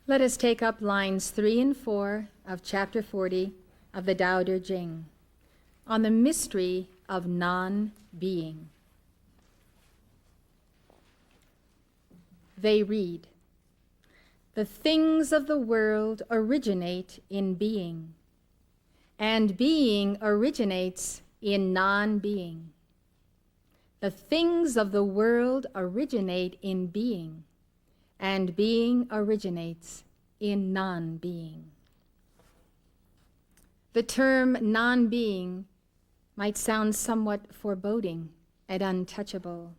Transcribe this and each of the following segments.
Let us take up lines 3 and 4 of chapter 40 of the Tao Te Ching on the mystery of non-being. They read, "The things of the world originate in being, and being originates in non-being. The things of the world originate in being, and being originates in non-being." The term non-being might sound somewhat foreboding and untouchable.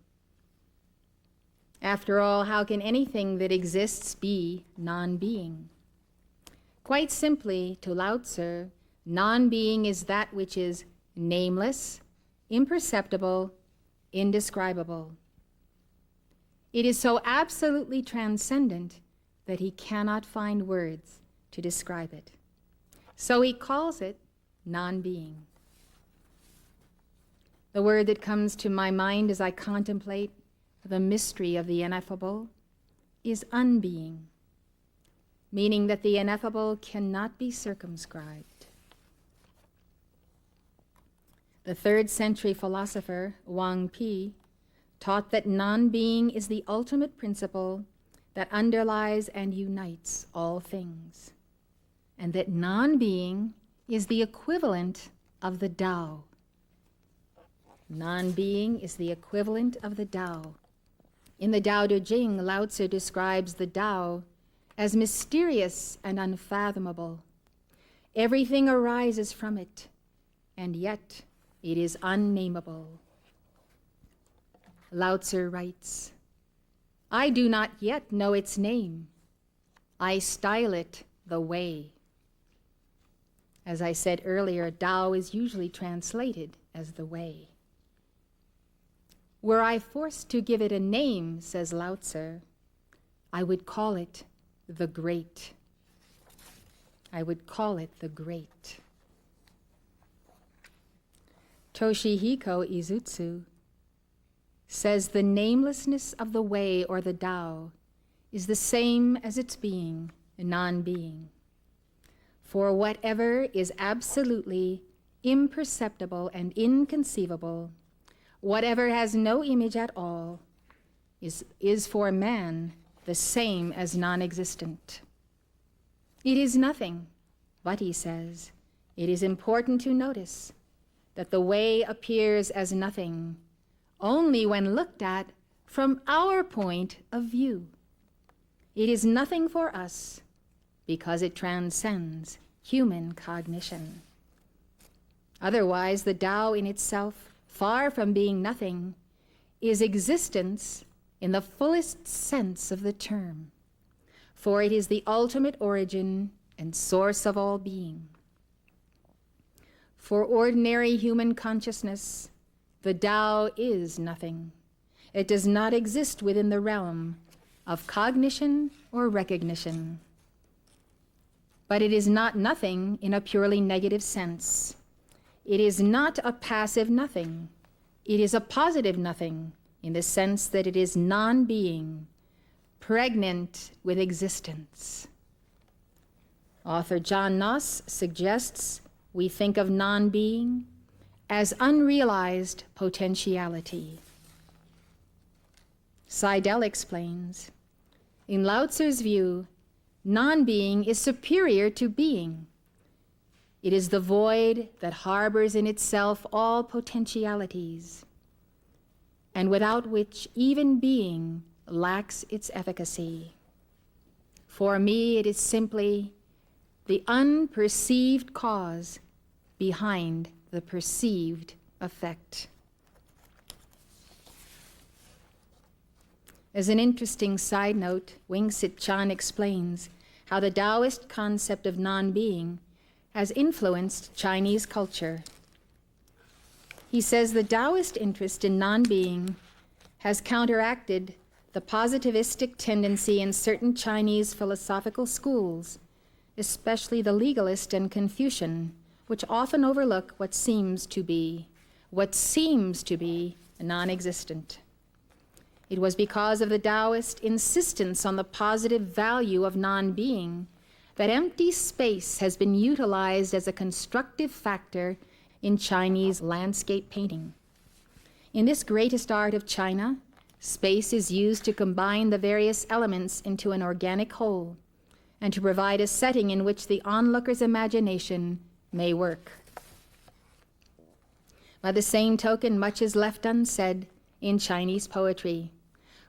After all, how can anything that exists be non-being? Quite simply, to Lao Tzu, non-being is that which is nameless, imperceptible, indescribable. It is so absolutely transcendent that he cannot find words to describe it. So he calls it non-being. The word that comes to my mind as I contemplate the mystery of the ineffable is unbeing, meaning that the ineffable cannot be circumscribed. The 3rd century philosopher Wang Pi taught that non-being is the ultimate principle that underlies and unites all things, and that non-being is the equivalent of the Tao. Non-being is the equivalent of the Tao. In the Tao Te Ching, Lao Tzu describes the Tao as mysterious and unfathomable. Everything arises from it, and yet it is unnameable. Lao Tzu writes, "I do not yet know its name. I style it the way." As I said earlier, Tao is usually translated as the way. Were I forced to give it a name, says Lao Tzu, I would call it the Great. I would call it the Great. Toshihiko Izutsu says the namelessness of the way or the Tao is the same as its being, non-being. For whatever is absolutely imperceptible and inconceivable, whatever has no image at all, is for man the same as non-existent. It is nothing, but, he says, it is important to notice that the way appears as nothing only when looked at from our point of view. It is nothing for us because it transcends human cognition. Otherwise, the Tao in itself, far from being nothing, is existence in the fullest sense of the term, for it is the ultimate origin and source of all being. For ordinary human consciousness, the Tao is nothing. It does not exist within the realm of cognition or recognition. But it is not nothing in a purely negative sense. It is not a passive nothing. It is a positive nothing in the sense that it is non-being, pregnant with existence. Author John Noss suggests we think of non-being as unrealized potentiality. Seidel explains, in Lao Tzu's view, non-being is superior to being. It is the void that harbors in itself all potentialities, and without which even being lacks its efficacy. For me, it is simply the unperceived cause behind the perceived effect. As an interesting side note, Wing-Sit Chan explains how the Taoist concept of non-being has influenced Chinese culture. He says the Taoist interest in non-being has counteracted the positivistic tendency in certain Chinese philosophical schools, especially the legalist and Confucian, which often overlook what seems to be non-existent. It was because of the Taoist insistence on the positive value of non-being that empty space has been utilized as a constructive factor in Chinese landscape painting. In this greatest art of China, space is used to combine the various elements into an organic whole and to provide a setting in which the onlooker's imagination may work. By the same token, much is left unsaid in Chinese poetry,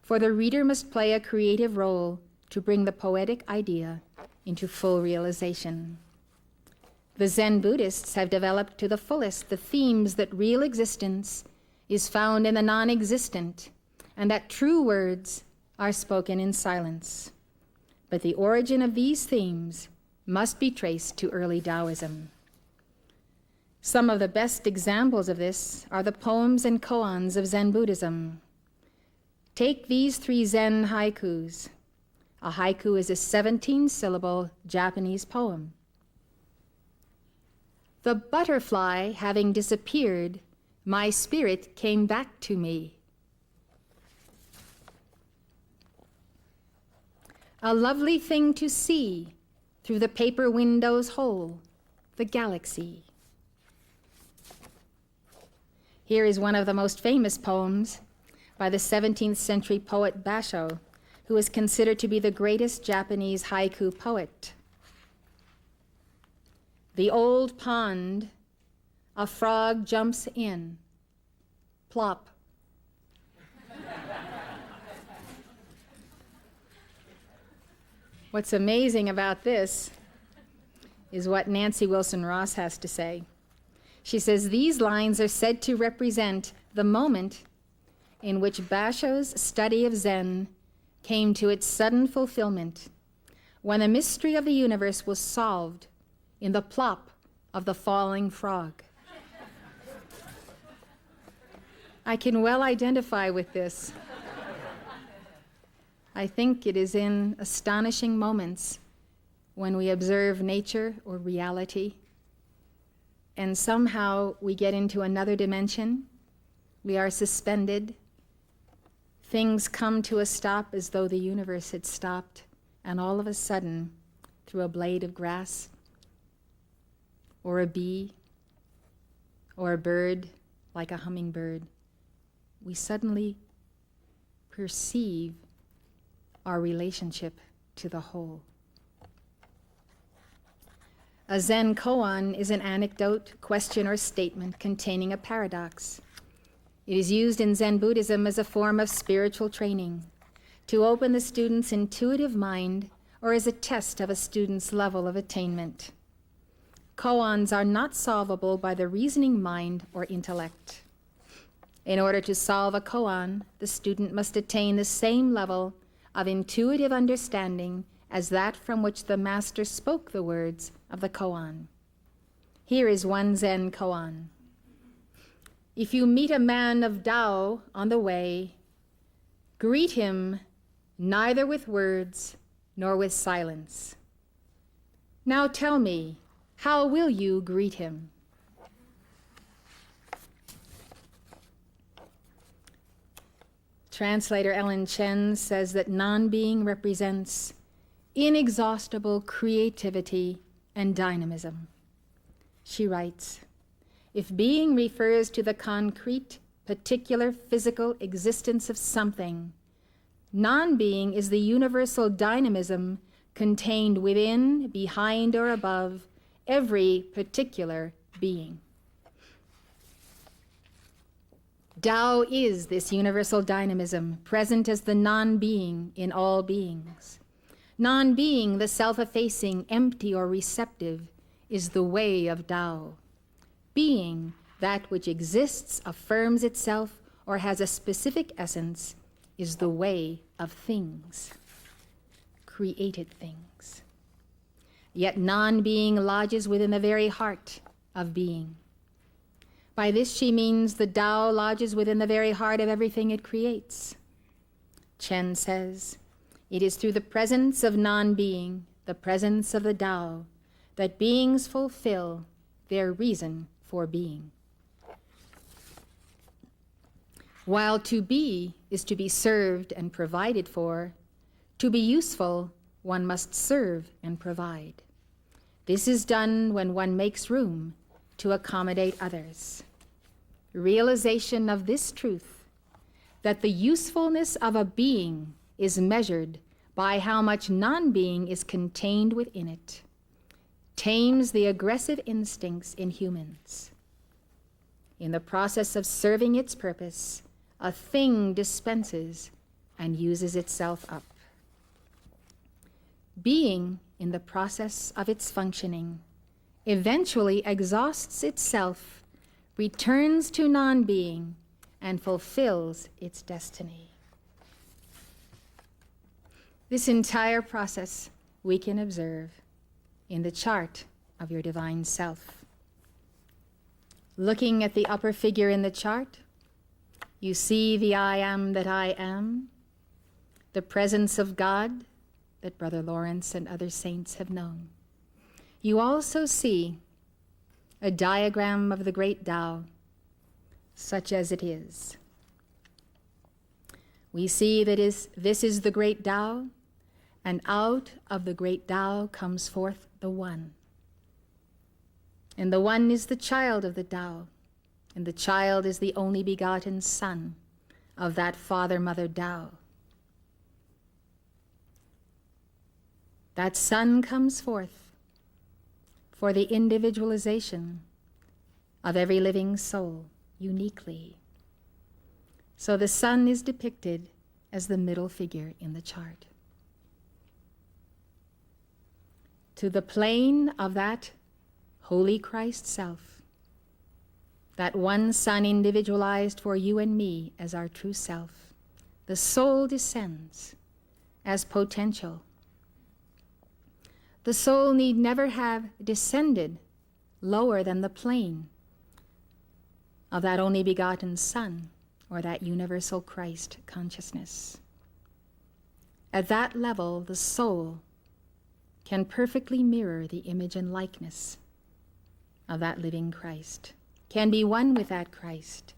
for the reader must play a creative role to bring the poetic idea into full realization. The Zen Buddhists have developed to the fullest the themes that real existence is found in the non-existent, and that true words are spoken in silence. But the origin of these themes must be traced to early Taoism. Some of the best examples of this are the poems and koans of Zen Buddhism. Take these 3 Zen haikus. A haiku is a 17-syllable Japanese poem. The butterfly having disappeared, my spirit came back to me. A lovely thing to see through the paper window's hole, the galaxy. Here is one of the most famous poems by the 17th century poet Basho, who is considered to be the greatest Japanese haiku poet. The old pond, a frog jumps in, plop. What's amazing about this is what Nancy Wilson Ross has to say. She says, these lines are said to represent the moment in which Basho's study of Zen came to its sudden fulfillment, when the mystery of the universe was solved in the plop of the falling frog. I can well identify with this. I think it is in astonishing moments when we observe nature or reality, and somehow we get into another dimension. We are suspended. Things come to a stop as though the universe had stopped, and all of a sudden, through a blade of grass, or a bee, or a bird like a hummingbird, we suddenly perceive our relationship to the whole. A Zen koan is an anecdote, question, or statement containing a paradox. It is used in Zen Buddhism as a form of spiritual training, to open the student's intuitive mind or as a test of a student's level of attainment. Koans are not solvable by the reasoning mind or intellect. In order to solve a koan, the student must attain the same level of intuitive understanding as that from which the master spoke the words of the koan. Here is one Zen koan. If you meet a man of Tao on the way, greet him neither with words nor with silence. Now tell me, how will you greet him? Translator Ellen Chen says that non-being represents inexhaustible creativity and dynamism. She writes, if being refers to the concrete, particular physical existence of something, non-being is the universal dynamism contained within, behind, or above every particular being. Tao is this universal dynamism, present as the non-being in all beings. Non-being, the self-effacing, empty, or receptive, is the way of Tao. Being, that which exists, affirms itself, or has a specific essence, is the way of things, created things. Yet non-being lodges within the very heart of being. By this she means the Tao lodges within the very heart of everything it creates. Chen says, it is through the presence of non-being, the presence of the Tao, that beings fulfill their reason for being. While to be is to be served and provided for, to be useful, one must serve and provide. This is done when one makes room to accommodate others. Realization of this truth, that the usefulness of a being is measured by how much non-being is contained within it, tames the aggressive instincts in humans. In the process of serving its purpose, a thing dispenses and uses itself up. Being, in the process of its functioning, eventually exhausts itself, returns to non-being, and fulfills its destiny. This entire process we can observe in the chart of your divine self. Looking at the upper figure in the chart, you see the I am that I am, the presence of God that Brother Lawrence and other saints have known. You also see a diagram of the great Tao, such as it is. We see that this is the great Tao, and out of the great Tao comes forth the One. And the One is the child of the Tao, and the child is the only begotten son of that Father-Mother Tao. That son comes forth for the individualization of every living soul uniquely. So the son is depicted as the middle figure in the chart. To the plane of that Holy Christ self, that one son individualized for you and me as our true self, the soul descends as potential. The soul need never have descended lower than the plane of that only begotten Son, or that universal Christ consciousness. At that level, the soul can perfectly mirror the image and likeness of that living Christ, can be one with that Christ,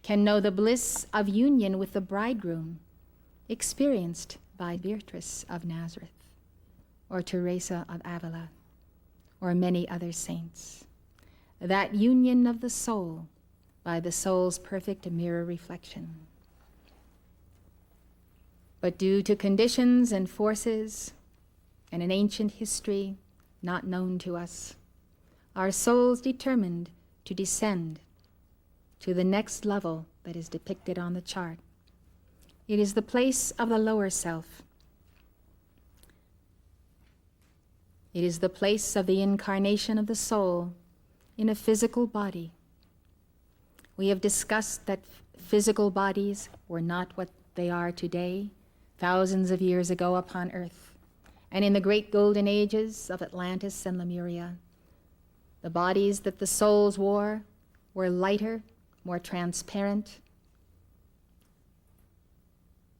can know the bliss of union with the bridegroom experienced by Beatrice of Nazareth, or Teresa of Avila, or many other saints. That union of the soul by the soul's perfect mirror reflection. But due to conditions and forces and an ancient history not known to us, our souls determined to descend to the next level that is depicted on the chart. It is the place of the lower self. It is the place of the incarnation of the soul in a physical body. We have discussed that physical bodies were not what they are today, thousands of years ago upon Earth. And in the great golden ages of Atlantis and Lemuria, the bodies that the souls wore were lighter, more transparent.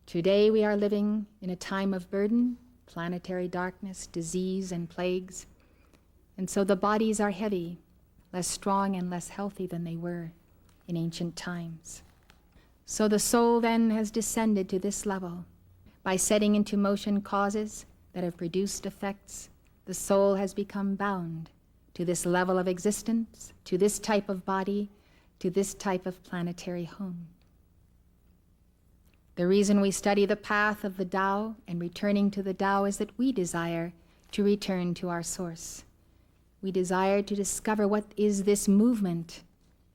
Today we are living in a time of burden, planetary darkness, disease, and plagues. And so the bodies are heavy, less strong and less healthy than they were in ancient times. So the soul then has descended to this level. By setting into motion causes that have produced effects, the soul has become bound to this level of existence, to this type of body, to this type of planetary home. The reason we study the path of the Tao and returning to the Tao is that we desire to return to our source. We desire to discover what is this movement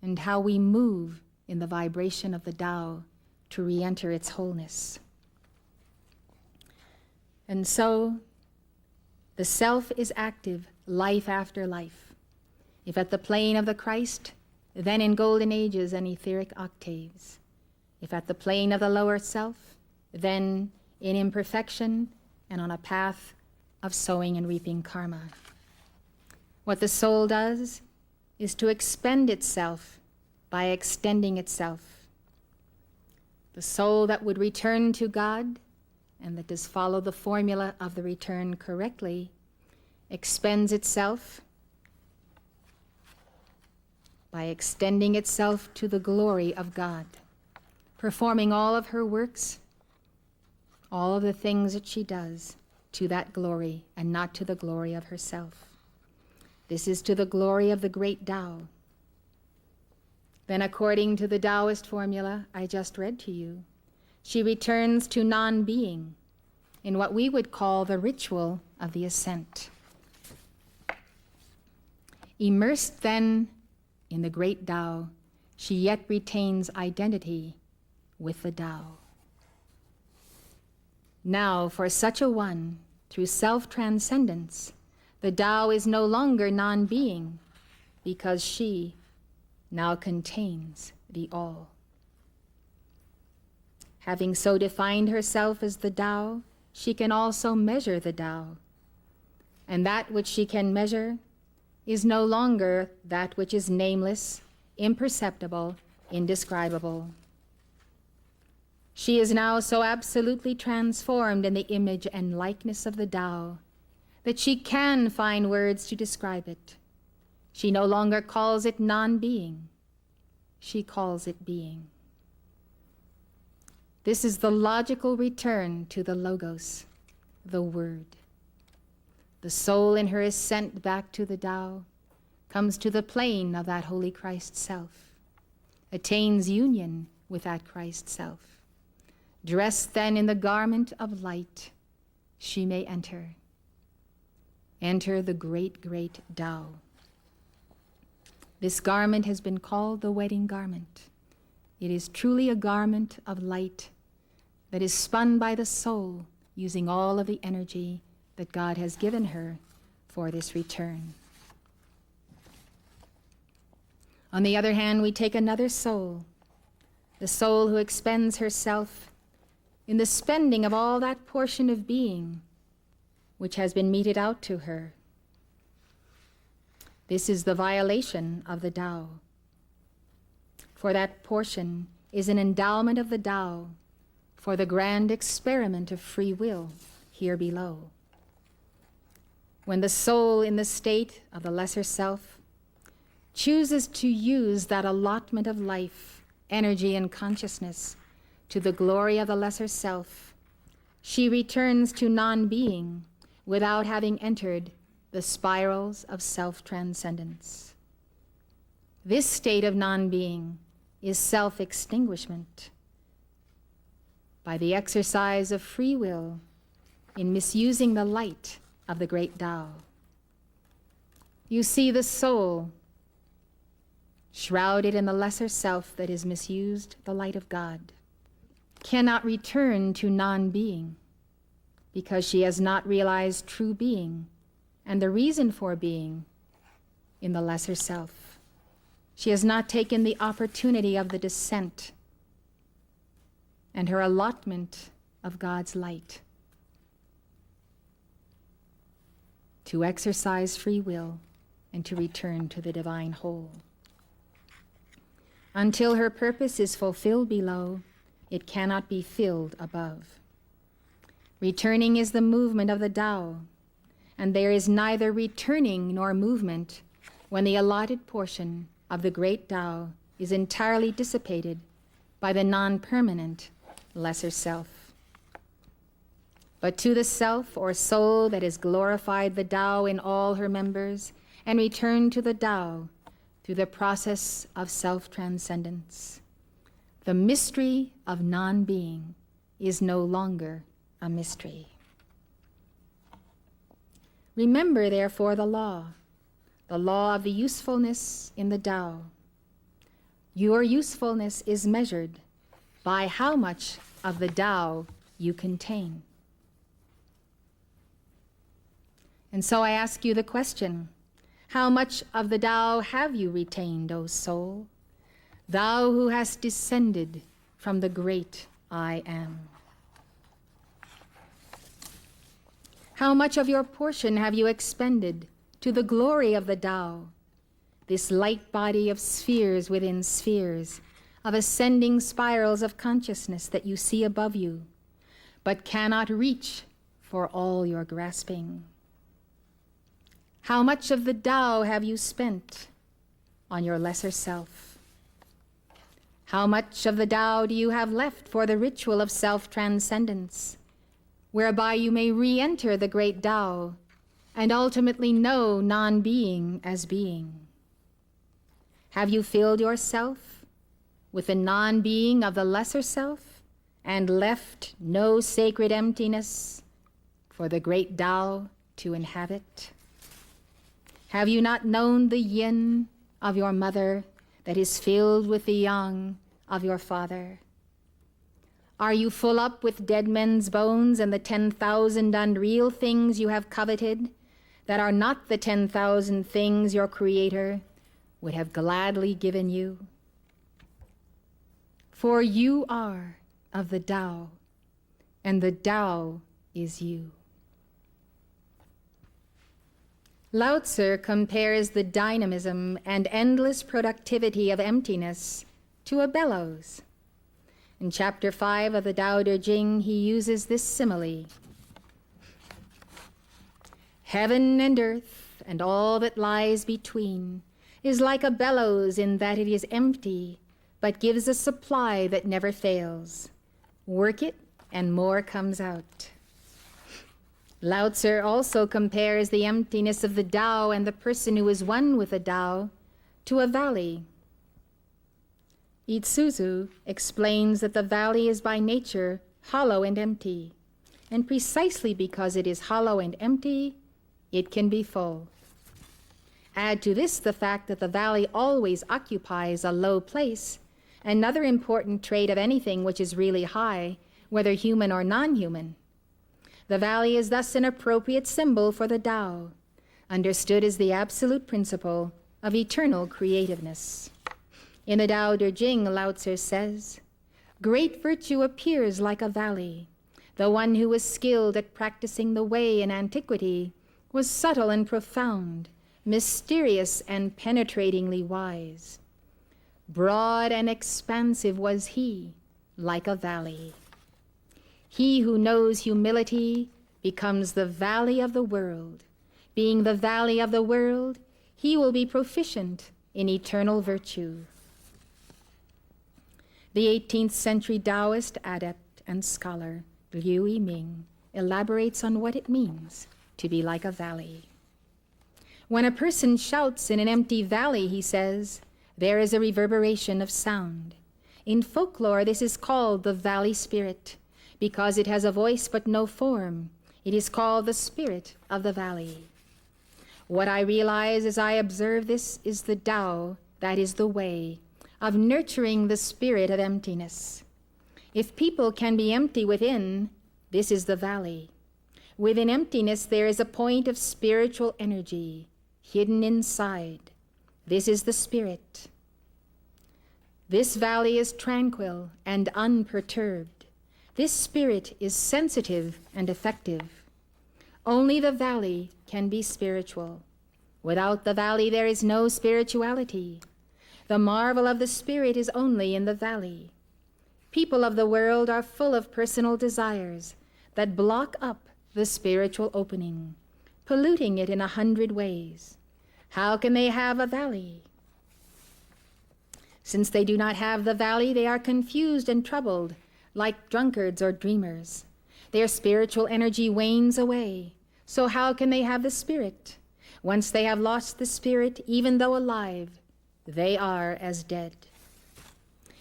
and how we move in the vibration of the Tao to re-enter its wholeness. And so, the self is active life after life. If at the plane of the Christ, then in golden ages and etheric octaves. If at the plane of the lower self, then in imperfection and on a path of sowing and reaping karma. What the soul does is to expend itself by extending itself. The soul that would return to God and that does follow the formula of the return correctly expends itself by extending itself to the glory of God, performing all of her works, all of the things that she does, to that glory and not to the glory of herself. This is to the glory of the great Tao. Then, according to the Taoist formula I just read to you, she returns to non-being in what we would call the ritual of the ascent. Immersed then in the great Tao, she yet retains identity with the Tao. Now, for such a one, through self-transcendence, the Tao is no longer non-being, because she now contains the all. Having so defined herself as the Tao, she can also measure the Tao. And that which she can measure is no longer that which is nameless, imperceptible, indescribable. She is now so absolutely transformed in the image and likeness of the Tao that she can find words to describe it. She no longer calls it non-being. She calls it being. This is the logical return to the Logos, the Word. The soul in her ascent back to the Tao comes to the plane of that Holy Christ self, attains union with that Christ self. Dressed then in the garment of light, she may enter the great, great Tao. This garment has been called the wedding garment. It is truly a garment of light that is spun by the soul using all of the energy that God has given her for this return. On the other hand, we take another soul, the soul who expends herself in the spending of all that portion of being which has been meted out to her. This is the violation of the Tao. For that portion is an endowment of the Tao for the grand experiment of free will here below. When the soul in the state of the lesser self chooses to use that allotment of life, energy, and consciousness to the glory of the lesser self, she returns to non-being without having entered the spirals of self-transcendence. This state of non-being is self-extinguishment by the exercise of free will in misusing the light of the great Tao. You see, the soul, shrouded in the lesser self that has misused the light of God, cannot return to non-being because she has not realized true being and the reason for being in the lesser self. She has not taken the opportunity of the descent and her allotment of God's light to exercise free will and to return to the divine whole. Until her purpose is fulfilled below, it cannot be filled above. Returning is the movement of the Tao, and there is neither returning nor movement when the allotted portion of the great Tao is entirely dissipated by the non-permanent lesser self. But to the self or soul that has glorified the Tao in all her members and returned to the Tao through the process of self-transcendence, the mystery of non-being is no longer a mystery. Remember, therefore, the law of the usefulness in the Tao. Your usefulness is measured by how much of the Tao you contain. And so I ask you the question, how much of the Tao have you retained, O soul, thou who hast descended from the great I Am? How much of your portion have you expended to the glory of the Tao, this light body of spheres within spheres, of ascending spirals of consciousness that you see above you, but cannot reach for all your grasping? How much of the Tao have you spent on your lesser self? How much of the Tao do you have left for the ritual of self-transcendence, whereby you may re-enter the great Tao and ultimately know non-being as being? Have you filled yourself with the non-being of the lesser self and left no sacred emptiness for the great Tao to inhabit? Have you not known the yin of your mother that is filled with the yang of your father? Are you full up with dead men's bones and the 10,000 unreal things you have coveted that are not the 10,000 things your Creator would have gladly given you? For you are of the Tao, and the Tao is you. Lao Tzu compares the dynamism and endless productivity of emptiness to a bellows. In chapter 5 of the Tao Te Ching, he uses this simile. Heaven and earth and all that lies between is like a bellows in that it is empty, but gives a supply that never fails. Work it, and more comes out. Lao Tzu also compares the emptiness of the Tao and the person who is one with the Tao to a valley. Itsuzu explains that the valley is by nature hollow and empty, and precisely because it is hollow and empty, it can be full. Add to this the fact that the valley always occupies a low place, another important trait of anything which is really high, whether human or non-human. The valley is thus an appropriate symbol for the Tao, understood as the absolute principle of eternal creativeness. In the Tao Te Ching, Lao Tzu says, "Great virtue appears like a valley. The one who was skilled at practicing the way in antiquity was subtle and profound, mysterious and penetratingly wise. Broad and expansive was he, like a valley. He who knows humility becomes the valley of the world. Being the valley of the world, he will be proficient in eternal virtue." The 18th century Taoist adept and scholar Liu Yiming elaborates on what it means to be like a valley. When a person shouts in an empty valley, he says, there is a reverberation of sound. In folklore, this is called the valley spirit. Because it has a voice but no form, it is called the spirit of the valley. What I realize as I observe this is the Tao, that is the way, of nurturing the spirit of emptiness. If people can be empty within, this is the valley. Within emptiness there is a point of spiritual energy, hidden inside. This is the spirit. This valley is tranquil and unperturbed. This spirit is sensitive and effective. Only the valley can be spiritual. Without the valley, there is no spirituality. The marvel of the spirit is only in the valley. People of the world are full of personal desires that block up the spiritual opening, polluting it in 100 ways. How can they have a valley? Since they do not have the valley, they are confused and troubled, like drunkards or dreamers. Their spiritual energy wanes away. So how can they have the spirit? Once they have lost the spirit, even though alive, they are as dead.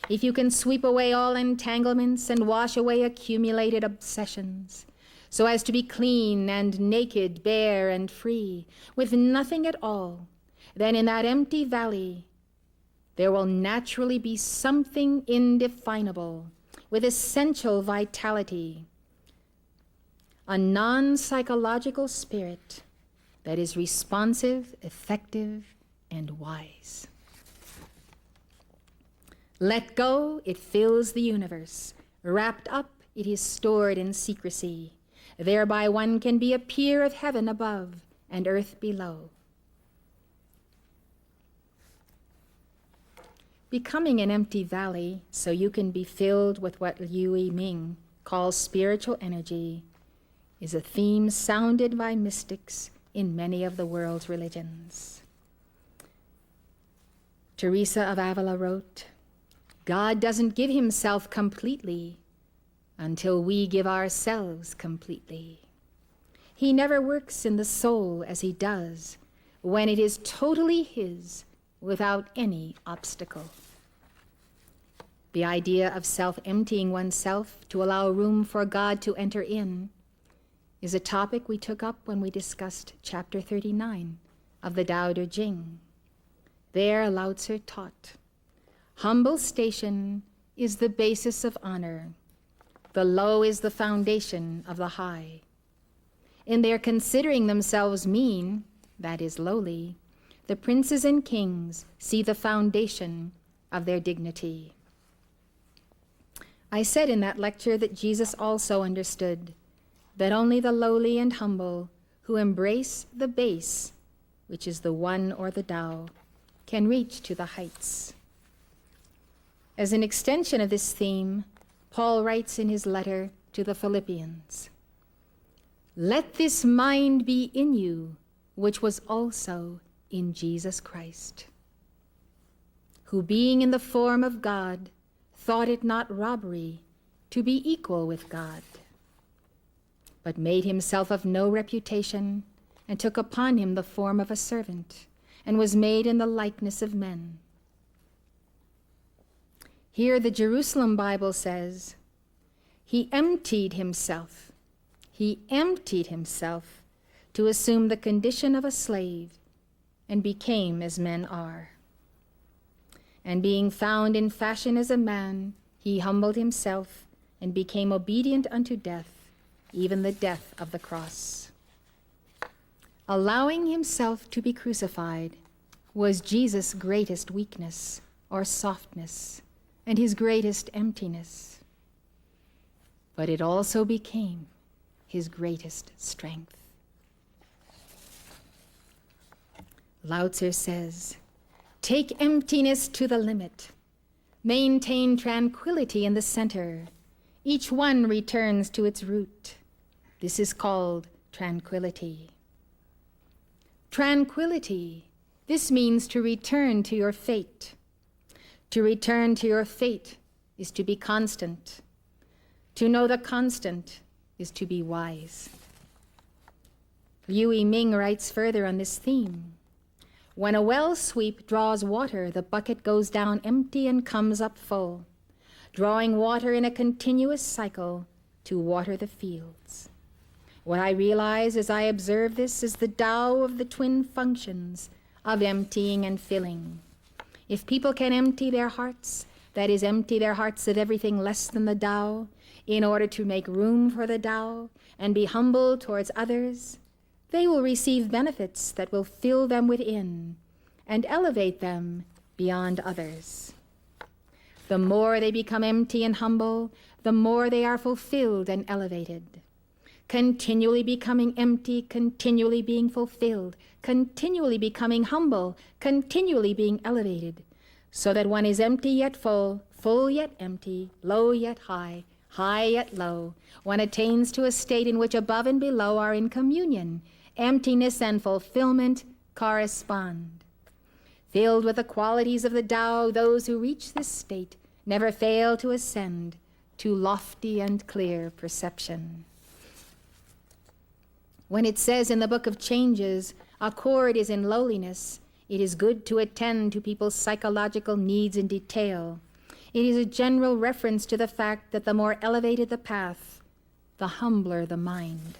If you can sweep away all entanglements and wash away accumulated obsessions, so as to be clean and naked, bare and free, with nothing at all, then in that empty valley, there will naturally be something indefinable, with essential vitality, a non-psychological spirit that is responsive, effective, and wise. Let go, it fills the universe. Wrapped up, it is stored in secrecy. Thereby one can be a peer of heaven above and earth below. Becoming an empty valley so you can be filled with what Liu Yiming calls spiritual energy is a theme sounded by mystics in many of the world's religions. Teresa of Avila wrote, God doesn't give himself completely until we give ourselves completely. He never works in the soul as he does when it is totally his without any obstacle. The idea of self-emptying oneself to allow room for God to enter in is a topic we took up when we discussed chapter 39 of the Tao Te Ching. There Lao Tzu taught, humble station is the basis of honor. The low is the foundation of the high. In their considering themselves mean, that is lowly, the princes and kings see the foundation of their dignity. I said in that lecture that Jesus also understood that only the lowly and humble who embrace the base, which is the One or the Tao, can reach to the heights. As an extension of this theme, Paul writes in his letter to the Philippians, "Let this mind be in you, which was also in Jesus Christ, who being in the form of God, thought it not robbery to be equal with God, but made himself of no reputation, and took upon him the form of a servant, and was made in the likeness of men." Here the Jerusalem Bible says, he emptied himself to assume the condition of a slave, and became as men are. And being found in fashion as a man, he humbled himself and became obedient unto death, even the death of the cross. Allowing himself to be crucified was Jesus' greatest weakness or softness and his greatest emptiness. But it also became his greatest strength. Lao Tzu says, take emptiness to the limit. Maintain tranquility in the center. Each one returns to its root. This is called tranquility. Tranquility, this means to return to your fate. To return to your fate is to be constant. To know the constant is to be wise. Liu Ming writes further on this theme. When a well sweep draws water, the bucket goes down empty and comes up full, drawing water in a continuous cycle to water the fields. What I realize as I observe this is the Tao of the twin functions of emptying and filling. If people can empty their hearts, that is, empty their hearts of everything less than the Tao, in order to make room for the Tao and be humble towards others, they will receive benefits that will fill them within and elevate them beyond others. The more they become empty and humble, the more they are fulfilled and elevated. Continually becoming empty, continually being fulfilled, continually becoming humble, continually being elevated, so that one is empty yet full, full yet empty, low yet high, high yet low. One attains to a state in which above and below are in communion. Emptiness and fulfillment correspond. Filled with the qualities of the Tao, those who reach this state never fail to ascend to lofty and clear perception. When it says in the Book of Changes, accord is in lowliness, it is good to attend to people's psychological needs in detail. It is a general reference to the fact that the more elevated the path, the humbler the mind.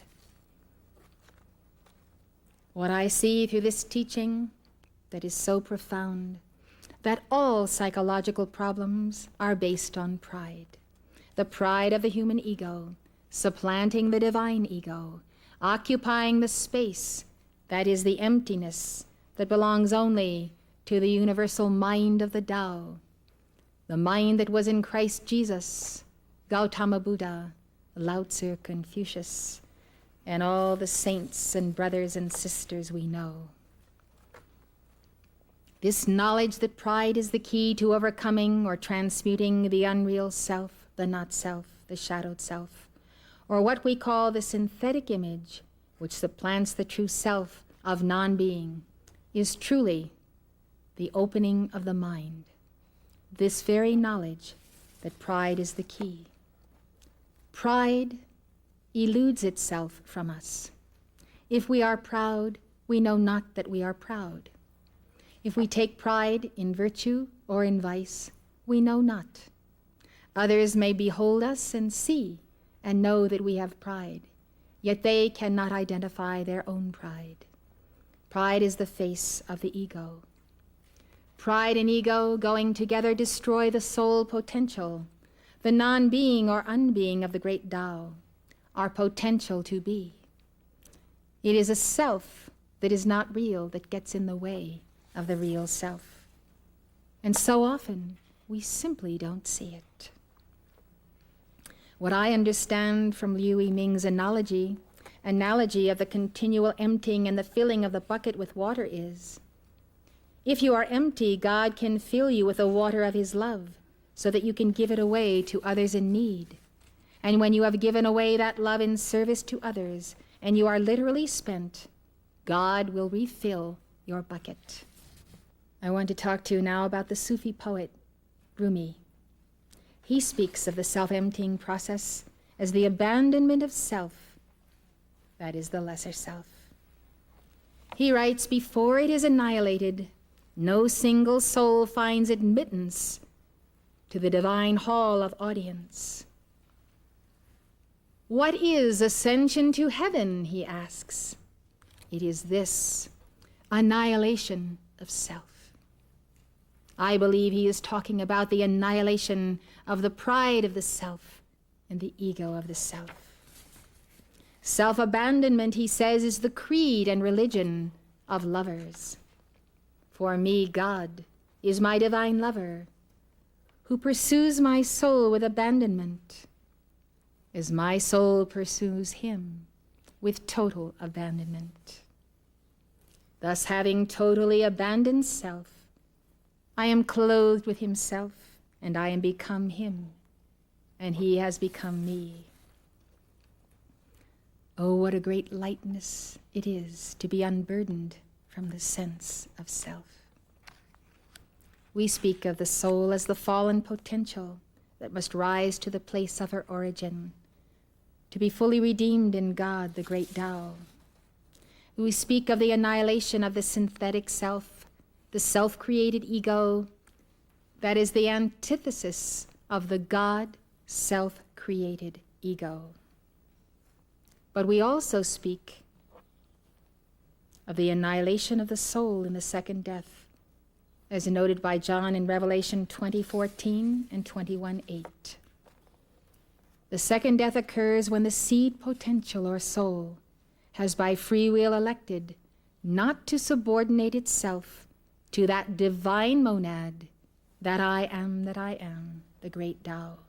What I see through this teaching that is so profound, that all psychological problems are based on pride. The pride of the human ego, supplanting the divine ego, occupying the space, that is the emptiness that belongs only to the universal mind of the Tao, the mind that was in Christ Jesus, Gautama Buddha, Lao Tzu, Confucius, and all the saints and brothers and sisters we know. This knowledge that pride is the key to overcoming or transmuting the unreal self, the not self, the shadowed self, or what we call the synthetic image, which supplants the true self of non-being, is truly the opening of the mind. this very knowledge that pride is the key. Pride eludes itself from us. If we are proud, we know not that we are proud. If we take pride in virtue or in vice, we know not. Others may behold us and see and know that we have pride, yet they cannot identify their own pride. Pride is the face of the ego. Pride and ego going together destroy the soul potential, the non-being or unbeing of the great Tao, our potential to be. It is a self that is not real that gets in the way of the real self. And so often, we simply don't see it. What I understand from Liu Yiming's analogy of the continual emptying and the filling of the bucket with water is, if you are empty, God can fill you with the water of his love so that you can give it away to others in need. And when you have given away that love in service to others and you are literally spent, God will refill your bucket. I want to talk to you now about the Sufi poet, Rumi. He speaks of the self-emptying process as the abandonment of self, that is the lesser self. He writes, before it is annihilated, no single soul finds admittance to the divine hall of audience. What is ascension to heaven, he asks. It is this, annihilation of self. I believe he is talking about the annihilation of the pride of the self and the ego of the self. Self-abandonment, he says, is the creed and religion of lovers. For me, God is my divine lover, who pursues my soul with abandonment, as my soul pursues him with total abandonment. Thus, having totally abandoned self, I am clothed with himself, and I am become him, and he has become me. Oh, what a great lightness it is to be unburdened from the sense of self. We speak of the soul as the fallen potential that must rise to the place of her origin, to be fully redeemed in God, the great Tao. We speak of the annihilation of the synthetic self, the self-created ego, that is the antithesis of the God self-created ego. But we also speak of the annihilation of the soul in the second death, as noted by John in Revelation 20:14 and 21:8. The second death occurs when the seed potential or soul has by free will elected not to subordinate itself to that divine monad, that I am, the great Tao.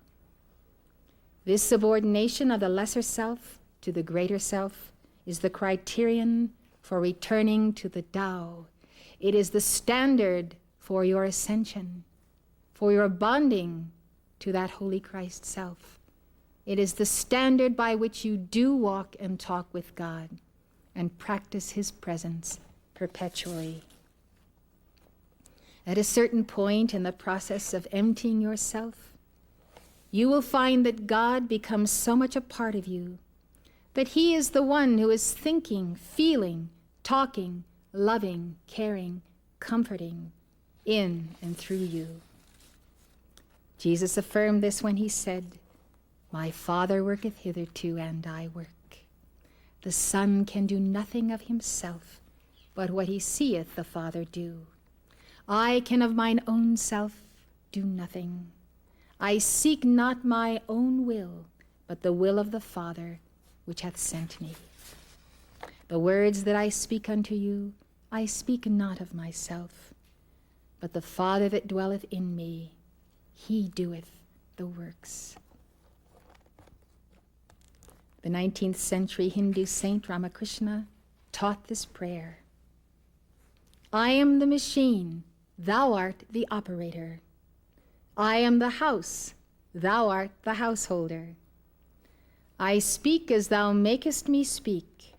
This subordination of the lesser self to the greater self is the criterion for returning to the Tao. It is the standard for your ascension, for your bonding to that Holy Christ self. It is the standard by which you do walk and talk with God and practice his presence perpetually. At a certain point in the process of emptying yourself, you will find that God becomes so much a part of you that he is the one who is thinking, feeling, talking, loving, caring, comforting in and through you. Jesus affirmed this when he said, "My Father worketh hitherto, and I work. The Son can do nothing of himself, but what he seeth the Father do. I can of mine own self do nothing. I seek not my own will, but the will of the Father which hath sent me. The words that I speak unto you, I speak not of myself, but the Father that dwelleth in me, he doeth the works." The 19th century Hindu saint Ramakrishna taught this prayer. I am the machine, thou art the operator. I am the house, thou art the householder. I speak as thou makest me speak.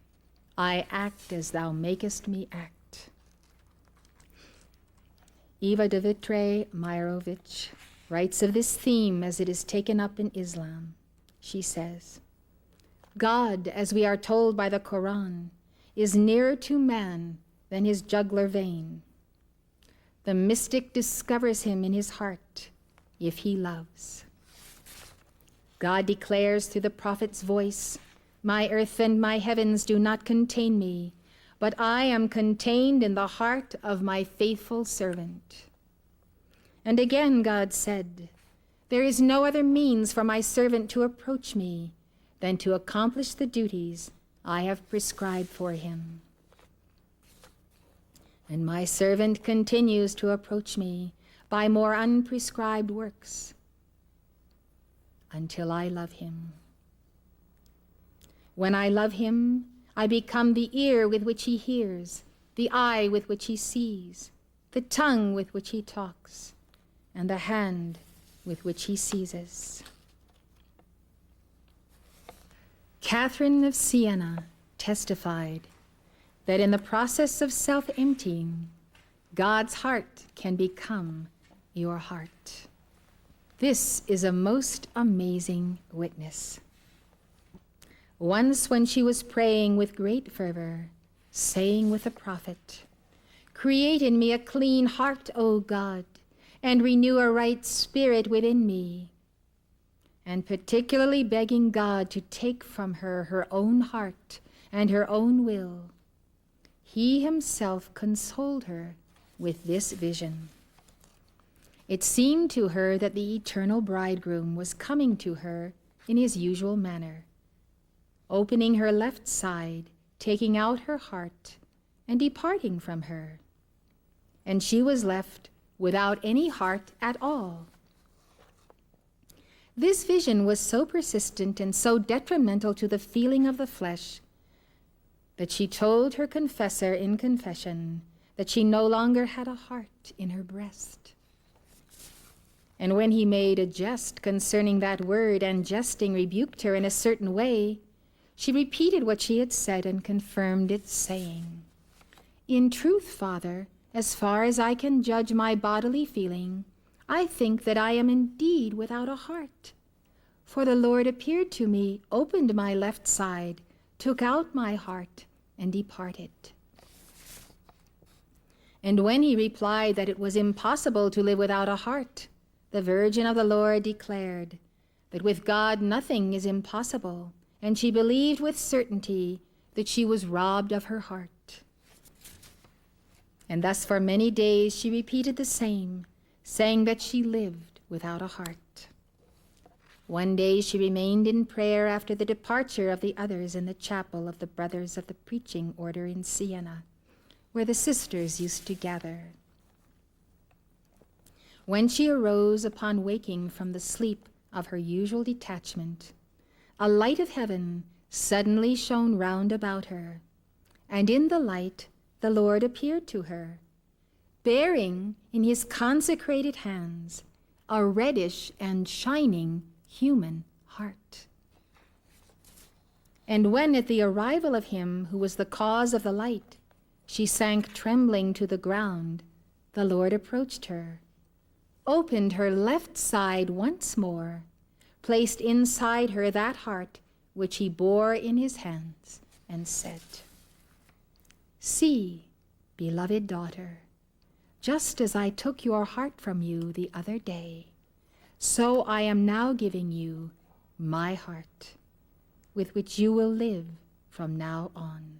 I act as thou makest me act. Eva de Vitre Mairovich writes of this theme as it is taken up in Islam. She says, God, as we are told by the Quran, is nearer to man than his jugular vein. The mystic discovers him in his heart if he loves. God declares through the prophet's voice, my earth and my heavens do not contain me, but I am contained in the heart of my faithful servant. And again God said, there is no other means for my servant to approach me than to accomplish the duties I have prescribed for him. And my servant continues to approach me by more unprescribed works until I love him. When I love him, I become the ear with which he hears, the eye with which he sees, the tongue with which he talks, and the hand with which he seizes. Catherine of Siena testified that in the process of self-emptying, God's heart can become your heart. This is a most amazing witness. Once when she was praying with great fervor, saying with the prophet, create in me a clean heart, O God, and renew a right spirit within me, and particularly begging God to take from her her own heart and her own will, he himself consoled her with this vision. It seemed to her that the eternal bridegroom was coming to her in his usual manner, opening her left side, taking out her heart, and departing from her. And she was left without any heart at all. This vision was so persistent and so detrimental to the feeling of the flesh that she told her confessor in confession that she no longer had a heart in her breast. And when he made a jest concerning that word and jesting rebuked her in a certain way, she repeated what she had said and confirmed it, saying, in truth, Father, as far as I can judge my bodily feeling, I think that I am indeed without a heart. For the Lord appeared to me, opened my left side, took out my heart, and departed. And when he replied that it was impossible to live without a heart, the Virgin of the Lord declared that with God nothing is impossible, and she believed with certainty that she was robbed of her heart. And thus for many days she repeated the same, saying that she lived without a heart. One day she remained in prayer after the departure of the others in the chapel of the Brothers of the Preaching Order in Siena, where the sisters used to gather. When she arose upon waking from the sleep of her usual detachment, a light of heaven suddenly shone round about her, and in the light the Lord appeared to her, bearing in his consecrated hands a reddish and shining human heart. And when at the arrival of him who was the cause of the light, she sank trembling to the ground, the Lord approached her, opened her left side once more, placed inside her that heart which he bore in his hands, and said, see, beloved daughter, just as I took your heart from you the other day, so I am now giving you my heart, with which you will live from now on.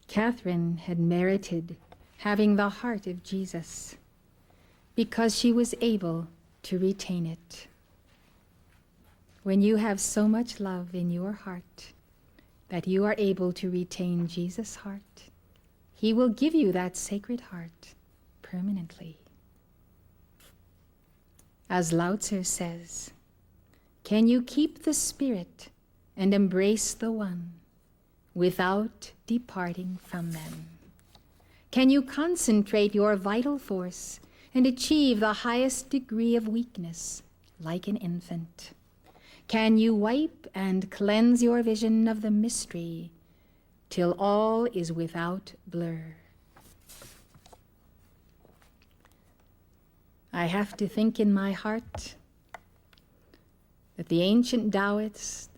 Catherine had merited having the heart of Jesus because she was able to retain it. When you have so much love in your heart that you are able to retain Jesus' heart, he will give you that sacred heart permanently. As Lao Tzu says, can you keep the spirit and embrace the one without departing from them? Can you concentrate your vital force and achieve the highest degree of weakness like an infant? Can you wipe and cleanse your vision of the mystery till all is without blur. I have to think in my heart that the ancient Taoists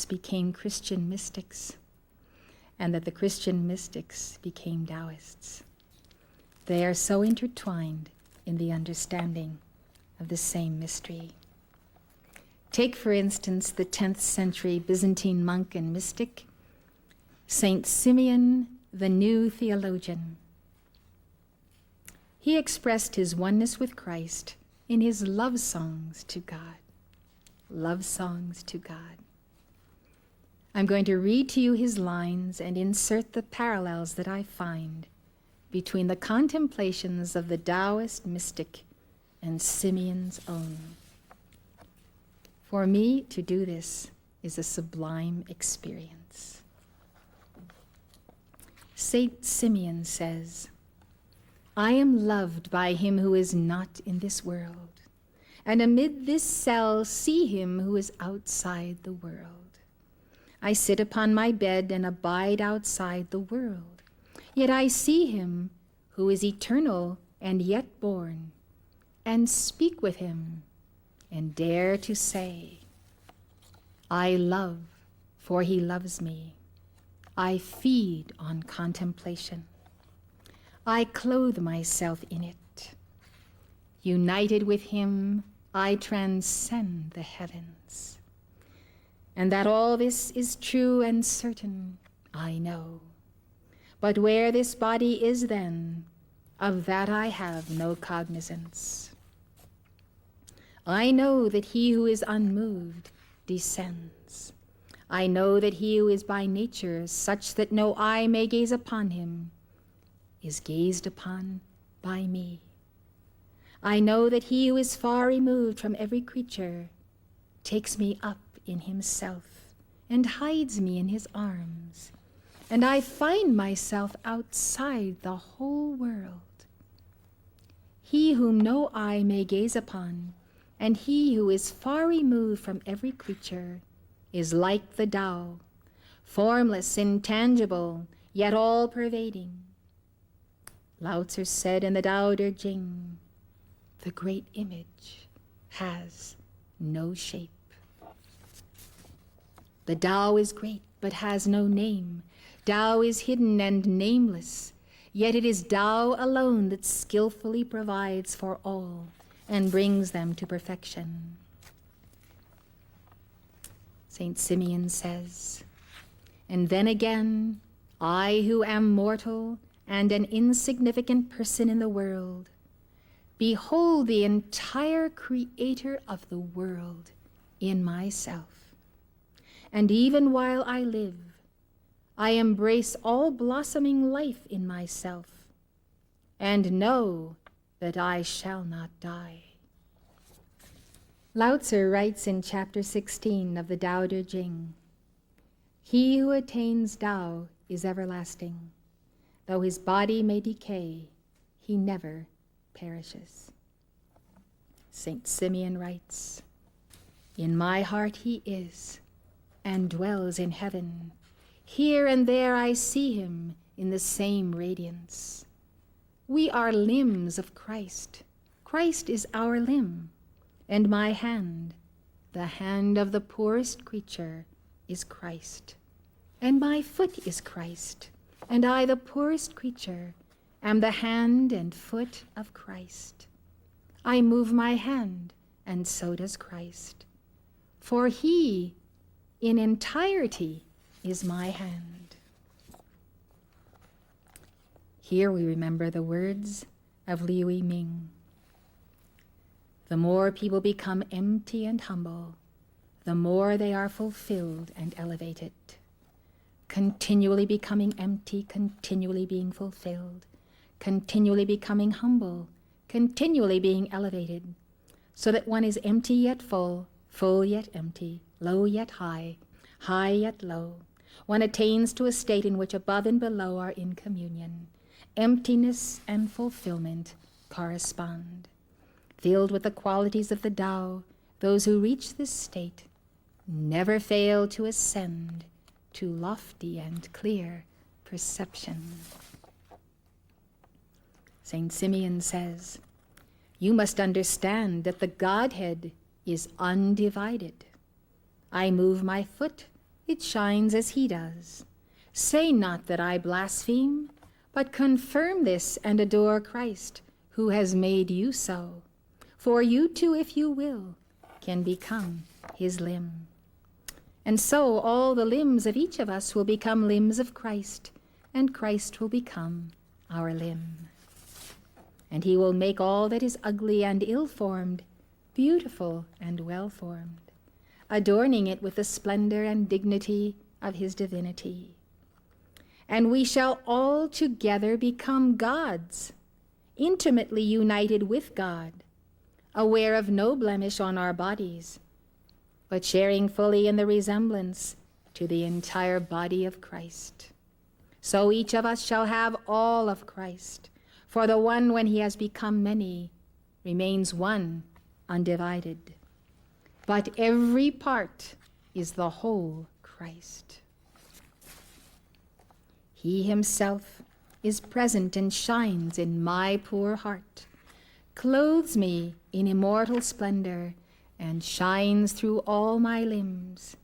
became Christian mystics, and that the Christian mystics became Taoists. They are so intertwined in the understanding of the same mystery. Take, for instance, the 10th century Byzantine monk and mystic, Saint Simeon, the New Theologian. He expressed his oneness with Christ in his love songs to God. Love songs to God. I'm going to read to you his lines and insert the parallels that I find between the contemplations of the Taoist mystic and Simeon's own. For me, to do this is a sublime experience. Saint Simeon says, I am loved by him who is not in this world, and amid this cell see him who is outside the world. I sit upon my bed and abide outside the world, yet I see him who is eternal and yet born, and speak with him, and dare to say, I love, for he loves me. I feed on contemplation. I clothe myself in it. United with him, I transcend the heavens. And that all this is true and certain, I know. But where this body is then, of that I have no cognizance. I know that he who is unmoved descends. I know that he who is by nature such that no eye may gaze upon him is gazed upon by me. I know that he who is far removed from every creature takes me up in himself and hides me in his arms, and I find myself outside the whole world. He whom no eye may gaze upon, and he who is far removed from every creature, is like the Tao, formless, intangible, yet all-pervading. Lao Tzu said in the Tao Te Ching, the great image has no shape. The Tao is great, but has no name. Tao is hidden and nameless, yet it is Tao alone that skillfully provides for all and brings them to perfection. Saint Simeon says, and then again, I who am mortal and an insignificant person in the world, behold the entire creator of the world in myself. And even while I live, I embrace all blossoming life in myself, and know that I shall not die. Lao Tzu writes in chapter 16 of the Tao Te Ching, he who attains Tao is everlasting. Though his body may decay, he never perishes. Saint Simeon writes, in my heart he is, and dwells in heaven. Here and there I see him in the same radiance. We are limbs of Christ. Christ is our limb, and my hand, the hand of the poorest creature, is Christ. And my foot is Christ, and I, the poorest creature, am the hand and foot of Christ. I move my hand, and so does Christ. For he, in entirety, is my hand. Here we remember the words of Liu Yiming. The more people become empty and humble, the more they are fulfilled and elevated. Continually becoming empty, continually being fulfilled, continually becoming humble, continually being elevated, so that one is empty yet full, full yet empty, low yet high, high yet low. One attains to a state in which above and below are in communion. Emptiness and fulfillment correspond. Filled with the qualities of the Tao, those who reach this state never fail to ascend to lofty and clear perception. Saint Simeon says, "You must understand that the Godhead is undivided. I move my foot, it shines as he does. Say not that I blaspheme, but confirm this and adore Christ, who has made you so. For you too, if you will, can become his limb. And so all the limbs of each of us will become limbs of Christ, and Christ will become our limb. And he will make all that is ugly and ill-formed beautiful and well-formed, adorning it with the splendor and dignity of his divinity. And we shall all together become gods, intimately united with God, aware of no blemish on our bodies, but sharing fully in the resemblance to the entire body of Christ. So each of us shall have all of Christ, for the one, when he has become many, remains one, undivided. But every part is the whole Christ. He himself is present and shines in my poor heart, clothes me in immortal splendor, and shines through all my limbs,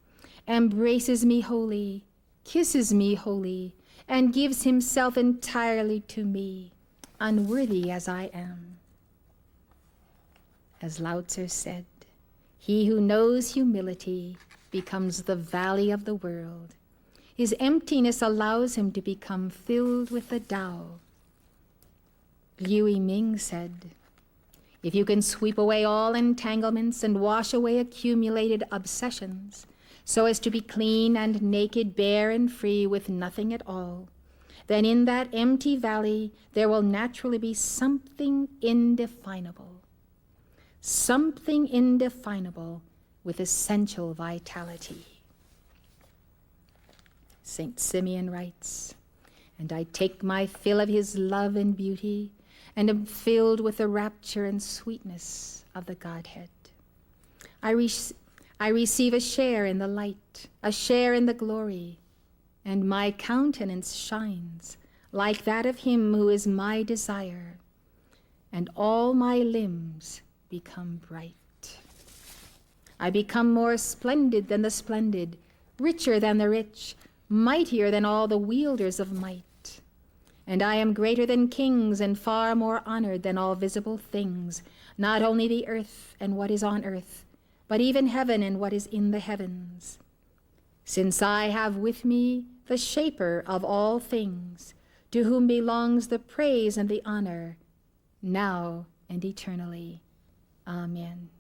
embraces me wholly, kisses me wholly, and gives himself entirely to me, unworthy as I am. As Lao Tzu said, he who knows humility becomes the valley of the world. His emptiness allows him to become filled with the Tao. Liu Yiming said, if you can sweep away all entanglements and wash away accumulated obsessions, so as to be clean and naked, bare and free with nothing at all, then in that empty valley there will naturally be something indefinable with essential vitality. Saint Simeon writes, and I take my fill of his love and beauty, and am filled with the rapture and sweetness of the Godhead. I receive a share in the light, a share in the glory, and my countenance shines like that of him who is my desire, and all my limbs become bright. I become more splendid than the splendid, richer than the rich, mightier than all the wielders of might. And I am greater than kings and far more honored than all visible things, not only the earth and what is on earth, but even heaven and what is in the heavens. Since I have with me the shaper of all things, to whom belongs the praise and the honor, now and eternally. Amen.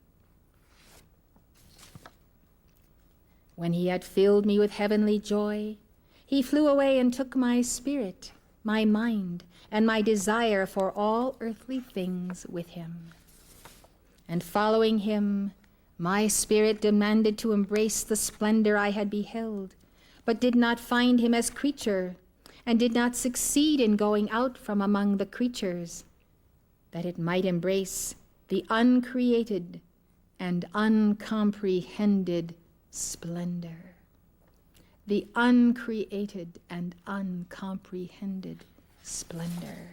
When he had filled me with heavenly joy, he flew away and took my spirit, my mind, and my desire for all earthly things with him. And following him, my spirit demanded to embrace the splendor I had beheld, but did not find him as creature, and did not succeed in going out from among the creatures, that it might embrace the uncreated and uncomprehended splendor. The uncreated and uncomprehended splendor.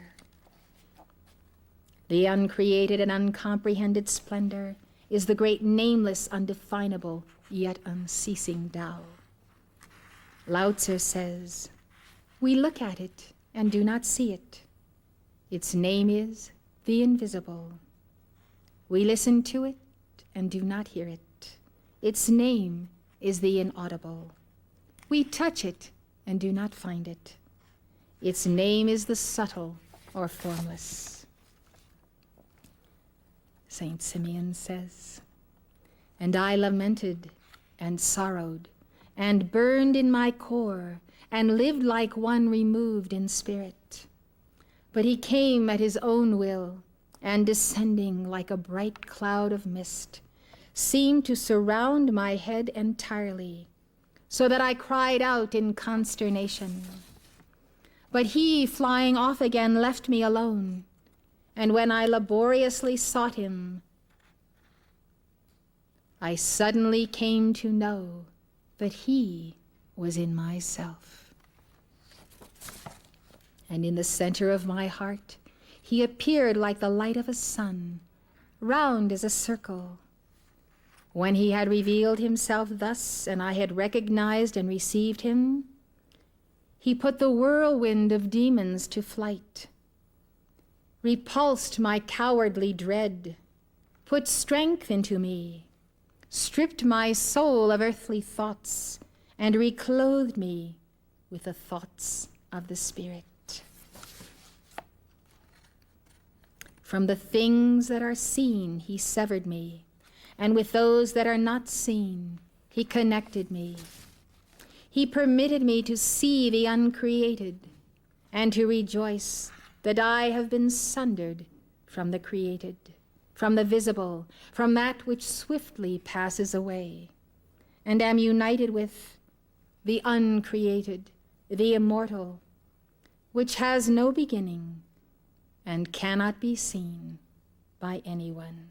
The uncreated and uncomprehended splendor is the great nameless, undefinable, yet unceasing Tao. Lao Tzu says, we look at it and do not see it. Its name is the invisible. We listen to it and do not hear it. Its name is the inaudible. We touch it and do not find it. Its name is the subtle or formless. Saint Simeon says, and I lamented and sorrowed and burned in my core and lived like one removed in spirit. But he came at his own will, and descending like a bright cloud of mist, seemed to surround my head entirely, so that I cried out in consternation. But he, flying off again, left me alone, and when I laboriously sought him, I suddenly came to know that he was in myself. And in the center of my heart, he appeared like the light of a sun, round as a circle. When he had revealed himself thus, and I had recognized and received him, he put the whirlwind of demons to flight, repulsed my cowardly dread, put strength into me, stripped my soul of earthly thoughts, and reclothed me with the thoughts of the Spirit. From the things that are seen, he severed me, and with those that are not seen, he connected me. He permitted me to see the uncreated, and to rejoice that I have been sundered from the created, from the visible, from that which swiftly passes away, and am united with the uncreated, the immortal, which has no beginning and cannot be seen by anyone.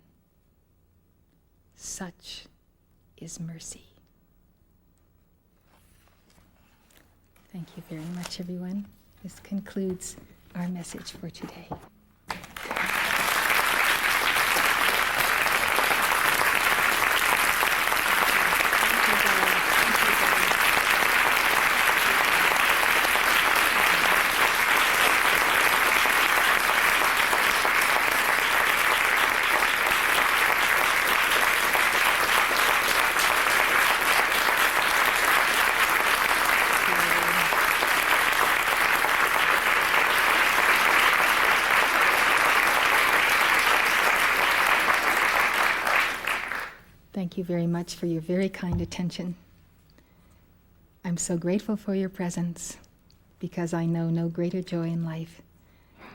Such is mercy. Thank you very much, everyone. This concludes our message for today. Thank you very much for your very kind attention. I'm so grateful for your presence, because I know no greater joy in life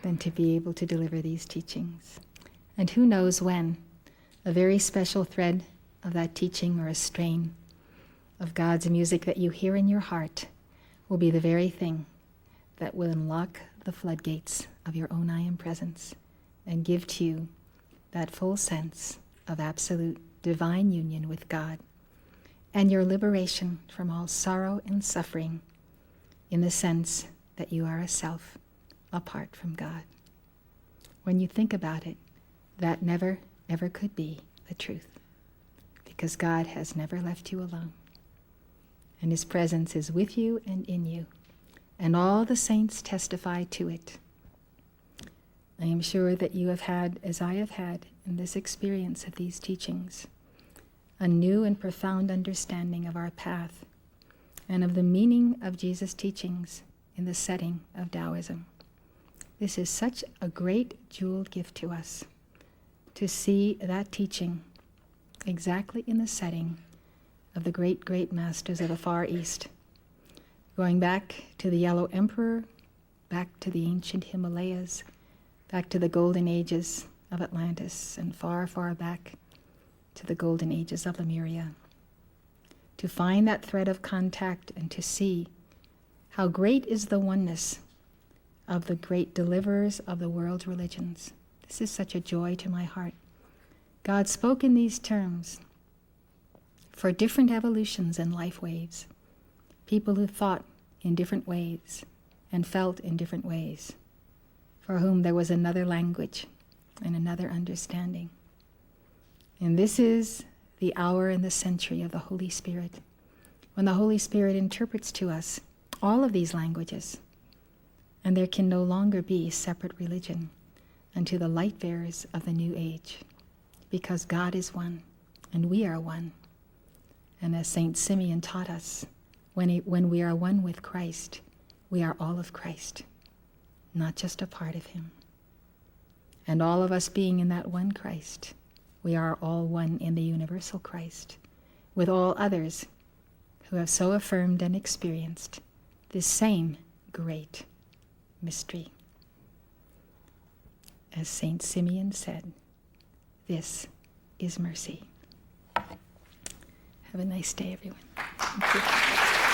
than to be able to deliver these teachings. And who knows when a very special thread of that teaching or a strain of God's music that you hear in your heart will be the very thing that will unlock the floodgates of your own I Am presence and give to you that full sense of absolute divine union with God, and your liberation from all sorrow and suffering in the sense that you are a self apart from God. When you think about it, that never, ever could be the truth, because God has never left you alone, and his presence is with you and in you, and all the saints testify to it. I am sure that you have had, as I have had in this experience of these teachings, a new and profound understanding of our path and of the meaning of Jesus' teachings in the setting of Taoism. This is such a great jeweled gift to us, to see that teaching exactly in the setting of the great, great masters of the Far East, going back to the Yellow Emperor, back to the ancient Himalayas, back to the golden ages of Atlantis, and far, far back to the golden ages of Lemuria, to find that thread of contact and to see how great is the oneness of the great deliverers of the world's religions. This is such a joy to my heart. God spoke in these terms for different evolutions and life waves, people who thought in different ways and felt in different ways, for whom there was another language and another understanding. And this is the hour and the century of the Holy Spirit, when the Holy Spirit interprets to us all of these languages, and there can no longer be separate religion unto the light bearers of the new age, because God is one, and we are one. And as Saint Simeon taught us, when we are one with Christ, we are all of Christ, not just a part of him. And all of us being in that one Christ, we are all one in the universal Christ, with all others who have so affirmed and experienced this same great mystery. As Saint Simeon said, this is mercy. Have a nice day, everyone. Thank you.